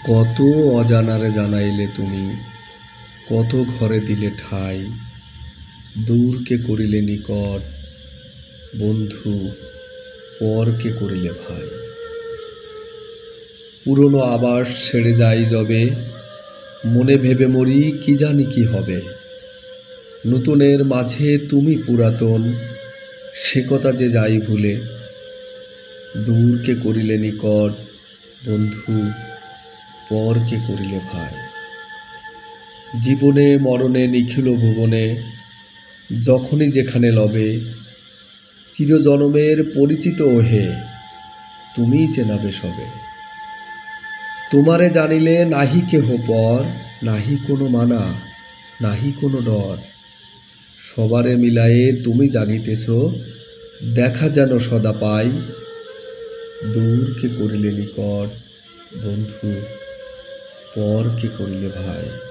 কত অজানারে জানাইলে তুমি, কত ঘরে দিলে ঠাই, দূরকে করিলে নিকট, বন্ধু পরকে করিলে ভাই। পুরনো আবাস ছেড়ে যাই যবে, মনে ভেবে মরি কি জানি কি হবে। নতুনের মাঝে তুমি পুরাতন, সে কথা যে যাই ভুলে। দূরকে করিলে নিকট, বন্ধু পরকে করিলে ভাই। জীবনে মরণে নিখিল ভুবনে, যখনই যেখানে লবে, চিরজনমের পরিচিত ওহে, তুমিই চেনাবে সবে। তোমারে জানিলে নাহি কেহ পর, নাহি কোনো মানা, নাহি কোনো ডর। সবারে মিলায়ে তুমি জাগিতেছ, দেখা যেন সদা পাই। দূরকে করিলে নিকট, বন্ধু পরকে করিলে ভাই।